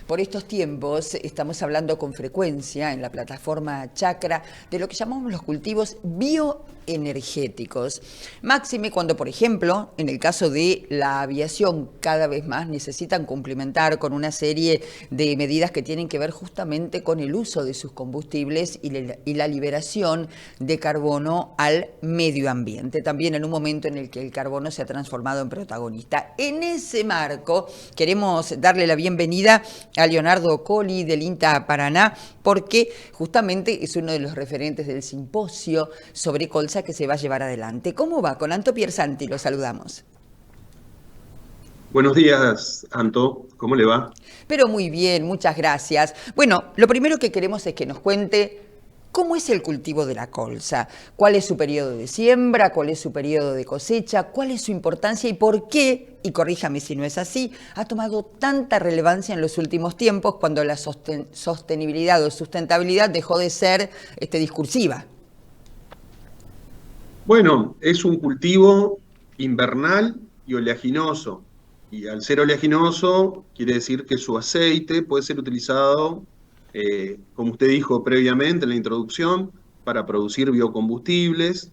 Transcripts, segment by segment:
Por estos tiempos estamos hablando con frecuencia en la plataforma Chakra de lo que llamamos los cultivos bioenergéticos. Máxime cuando, por ejemplo, en el caso de la aviación, cada vez más necesitan complementar con una serie de medidas que tienen que ver justamente con el uso de sus combustibles y la liberación de carbono al medio ambiente. También en un momento en el que el carbono se ha transformado en protagonista. En ese marco, queremos darle la bienvenida a Leonardo Colli del INTA Paraná, porque justamente es uno de los referentes del simposio sobre colza que se va a llevar adelante. ¿Cómo va? Con Anto Piersanti lo saludamos. Buenos días, Anto. ¿Cómo le va? Pero muy bien, muchas gracias. Bueno, lo primero que queremos es que nos cuente cómo es el cultivo de la colza, cuál es su periodo de siembra, cuál es su periodo de cosecha, cuál es su importancia y por qué, y corríjame si no es así, ha tomado tanta relevancia en los últimos tiempos cuando la sostenibilidad o sustentabilidad dejó de ser discursiva. Bueno, es un cultivo invernal y oleaginoso. Y al ser oleaginoso, quiere decir que su aceite puede ser utilizado, como usted dijo previamente en la introducción, para producir biocombustibles.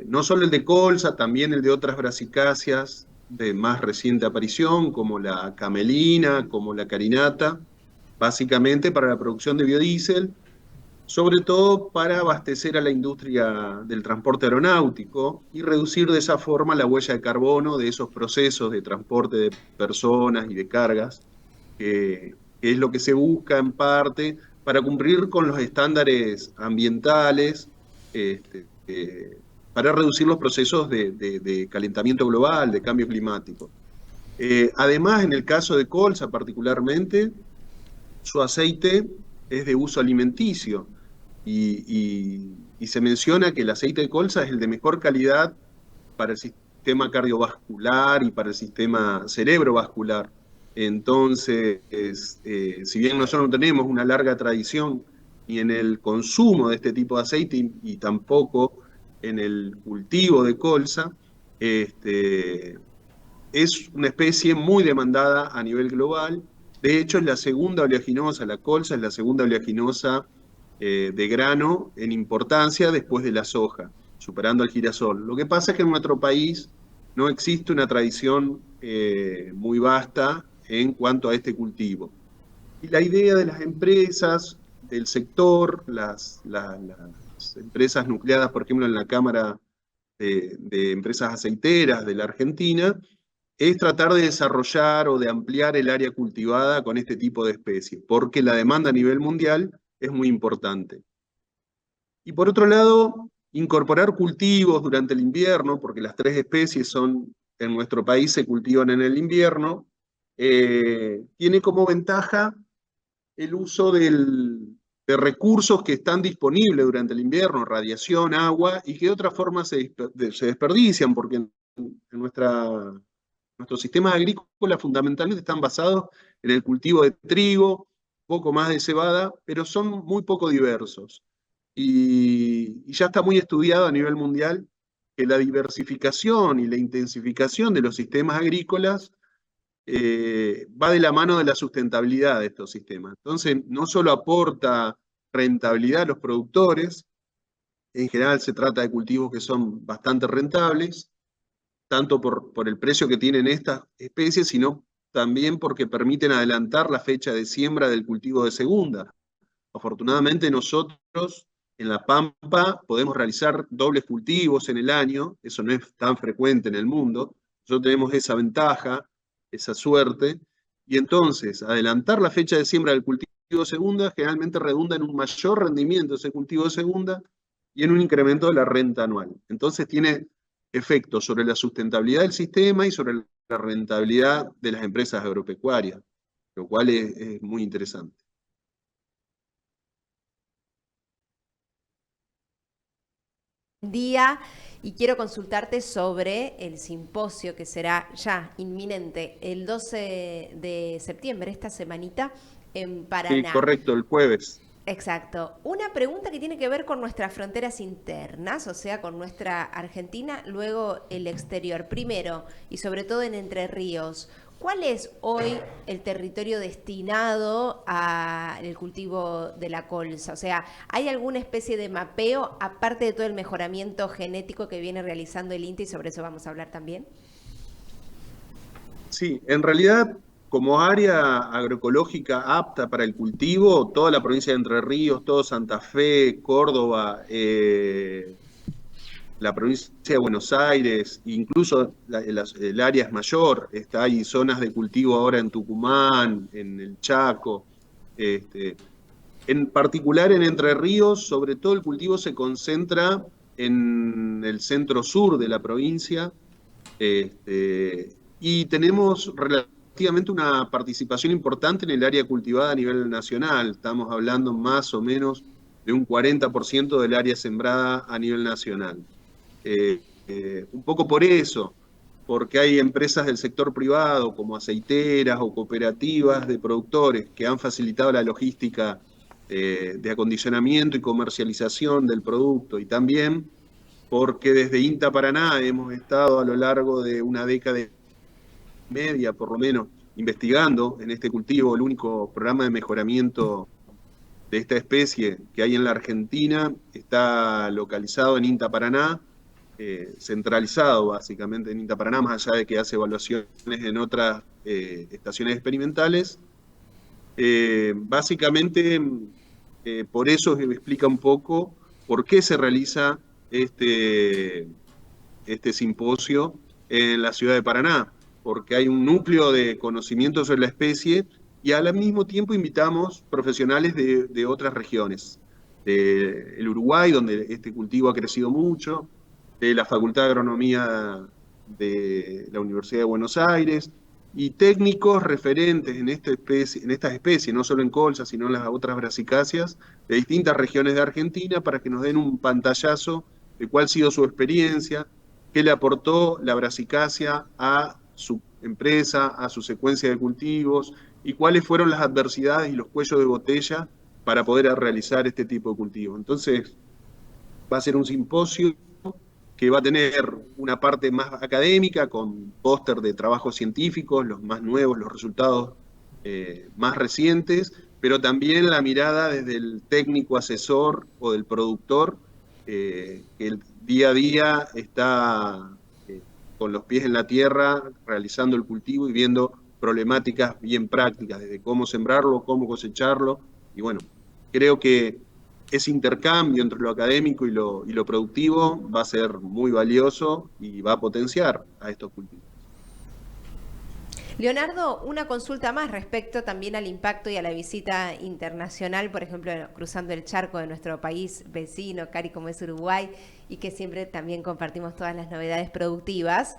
No solo el de colza, también el de otras brasicáceas de más reciente aparición, como la camelina, como la carinata, básicamente para la producción de biodiesel, sobre todo para abastecer a la industria del transporte aeronáutico y reducir de esa forma la huella de carbono de esos procesos de transporte de personas y de cargas, que es lo que se busca en parte para cumplir con los estándares ambientales, para reducir los procesos de calentamiento global, de cambio climático. Además, en el caso de colza particularmente, su aceite es de uso alimenticio y se menciona que el aceite de colza es el de mejor calidad para el sistema cardiovascular y para el sistema cerebrovascular. Entonces, si bien nosotros no tenemos una larga tradición ni en el consumo de este tipo de aceite y tampoco en el cultivo de colza, es una especie muy demandada a nivel global. De hecho, es la segunda oleaginosa, la colza es la segunda oleaginosa de grano en importancia después de la soja, superando al girasol. Lo que pasa es que en nuestro país no existe una tradición muy vasta en cuanto a este cultivo. Y la idea de las empresas, del sector, las empresas nucleadas, por ejemplo, en la Cámara de Empresas Aceiteras de la Argentina, es tratar de desarrollar o de ampliar el área cultivada con este tipo de especies, porque la demanda a nivel mundial es muy importante. Y por otro lado, incorporar cultivos durante el invierno, porque las tres especies son, en nuestro país se cultivan en el invierno, tiene como ventaja el uso de recursos que están disponibles durante el invierno, radiación, agua, y que de otra forma se desperdician, porque en nuestros sistemas agrícolas fundamentalmente están basados en el cultivo de trigo, poco más de cebada, pero son muy poco diversos. Y ya está muy estudiado a nivel mundial que la diversificación y la intensificación de los sistemas agrícolas va de la mano de la sustentabilidad de estos sistemas. Entonces, no solo aporta rentabilidad a los productores, en general se trata de cultivos que son bastante rentables, tanto por el precio que tienen estas especies, sino también porque permiten adelantar la fecha de siembra del cultivo de segunda. Afortunadamente nosotros en La Pampa podemos realizar dobles cultivos en el año, eso no es tan frecuente en el mundo, nosotros tenemos esa ventaja, esa suerte, y entonces adelantar la fecha de siembra del cultivo de segunda generalmente redunda en un mayor rendimiento de ese cultivo de segunda y en un incremento de la renta anual. Entonces tiene efectos sobre la sustentabilidad del sistema y sobre la rentabilidad de las empresas agropecuarias, lo cual es muy interesante. Día y quiero consultarte sobre el simposio que será ya inminente el 12 de septiembre, esta semanita, en Sí, Paraná. correcto, el jueves. Exacto. Una pregunta que tiene que ver con nuestras fronteras internas, o sea, con nuestra Argentina, luego el exterior. Primero, y sobre todo en Entre Ríos, ¿Cuál es hoy el territorio destinado al cultivo de la colza? O sea, ¿hay alguna especie de mapeo, aparte de todo el mejoramiento genético que viene realizando el INTA, y sobre eso vamos a hablar también? Sí, en realidad, como área agroecológica apta para el cultivo, toda la provincia de Entre Ríos, todo Santa Fe, Córdoba, la provincia de Buenos Aires, incluso el área es mayor, hay zonas de cultivo ahora en Tucumán, en el Chaco. En particular en Entre Ríos, sobre todo el cultivo se concentra en el centro-sur de la provincia, y tenemos relativamente una participación importante en el área cultivada a nivel nacional. Estamos hablando más o menos de un 40% del área sembrada a nivel nacional. Un poco por eso, porque hay empresas del sector privado como aceiteras o cooperativas de productores que han facilitado la logística de acondicionamiento y comercialización del producto, y también porque desde INTA Paraná hemos estado a lo largo de una década y media, por lo menos, investigando en este cultivo, el único programa de mejoramiento de esta especie que hay en la Argentina. Está localizado en INTA Paraná, centralizado básicamente en INTA Paraná, más allá de que hace evaluaciones en otras estaciones experimentales. Básicamente, por eso me explica un poco por qué se realiza este simposio en la ciudad de Paraná, porque hay un núcleo de conocimiento sobre la especie, y al mismo tiempo invitamos profesionales de otras regiones, del Uruguay, donde este cultivo ha crecido mucho, de la Facultad de Agronomía de la Universidad de Buenos Aires, y técnicos referentes en estas especies, no solo en colza, sino en las otras brasicáceas, de distintas regiones de Argentina, para que nos den un pantallazo de cuál ha sido su experiencia, qué le aportó la brasicácea a su empresa, a su secuencia de cultivos, y cuáles fueron las adversidades y los cuellos de botella para poder realizar este tipo de cultivo. Entonces, va a ser un simposio que va a tener una parte más académica, con póster de trabajos científicos, los más nuevos, los resultados más recientes, pero también la mirada desde el técnico asesor o del productor, que el día a día está con los pies en la tierra, realizando el cultivo y viendo problemáticas bien prácticas, desde cómo sembrarlo, cómo cosecharlo. Y bueno, creo que ese intercambio entre lo académico y lo productivo va a ser muy valioso y va a potenciar a estos cultivos. Leonardo, una consulta más respecto también al impacto y a la visita internacional, por ejemplo, cruzando el charco de nuestro país vecino, cari como es Uruguay, y que siempre también compartimos todas las novedades productivas.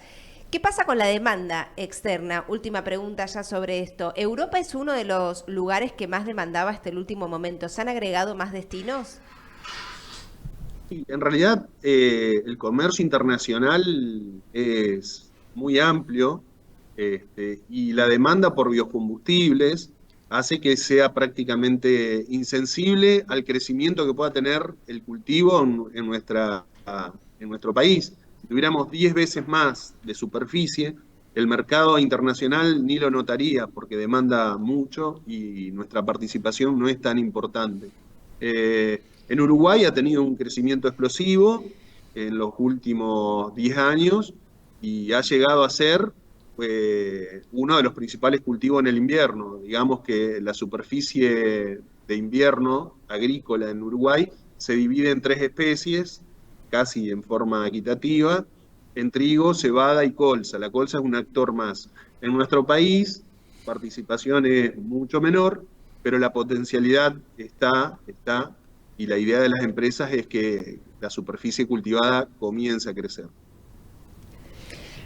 ¿Qué pasa con la demanda externa? Última pregunta ya sobre esto. ¿Europa es uno de los lugares que más demandaba hasta el último momento? ¿Se han agregado más destinos? Sí, en realidad, el comercio internacional es muy amplio, y la demanda por biocombustibles hace que sea prácticamente insensible al crecimiento que pueda tener el cultivo en nuestro país. Si tuviéramos 10 veces más de superficie, el mercado internacional ni lo notaría, porque demanda mucho y nuestra participación no es tan importante. En Uruguay ha tenido un crecimiento explosivo en los últimos 10 años y ha llegado a ser uno de los principales cultivos en el invierno. Digamos que la superficie de invierno agrícola en Uruguay se divide en 3 especies, casi en forma equitativa, en trigo, cebada y colza. La colza es un actor más. En nuestro país, participación es mucho menor, pero la potencialidad está, y la idea de las empresas es que la superficie cultivada comience a crecer.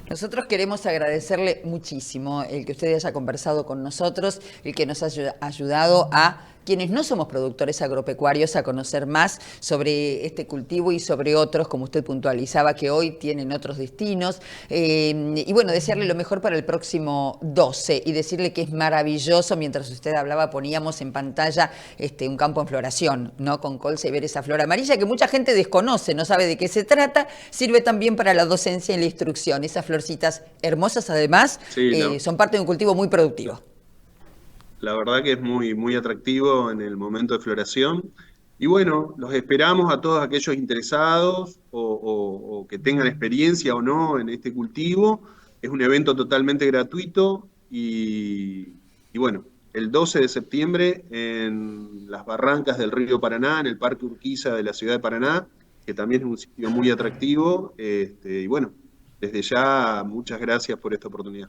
Nosotros queremos agradecerle muchísimo el que usted haya conversado con nosotros, el que nos haya ayudado a quienes no somos productores agropecuarios a conocer más sobre este cultivo y sobre otros, como usted puntualizaba, que hoy tienen otros destinos. Y bueno, desearle lo mejor para el próximo 12 y decirle que es maravilloso. Mientras usted hablaba, poníamos en pantalla un campo en floración, ¿no? Con colza, y ver esa flor amarilla que mucha gente desconoce, no sabe de qué se trata. Sirve también para la docencia y la instrucción. Esa flor florcitas hermosas además, Sí, son parte de un cultivo muy productivo. la verdad que es muy, muy atractivo en el momento de floración. Y bueno, los esperamos a todos aquellos interesados o que tengan experiencia o no en este cultivo. Es un evento totalmente gratuito y bueno, el 12 de septiembre en las barrancas del río Paraná, en el Parque Urquiza de la ciudad de Paraná, que también es un sitio muy atractivo. Y bueno, desde ya muchas gracias por esta oportunidad.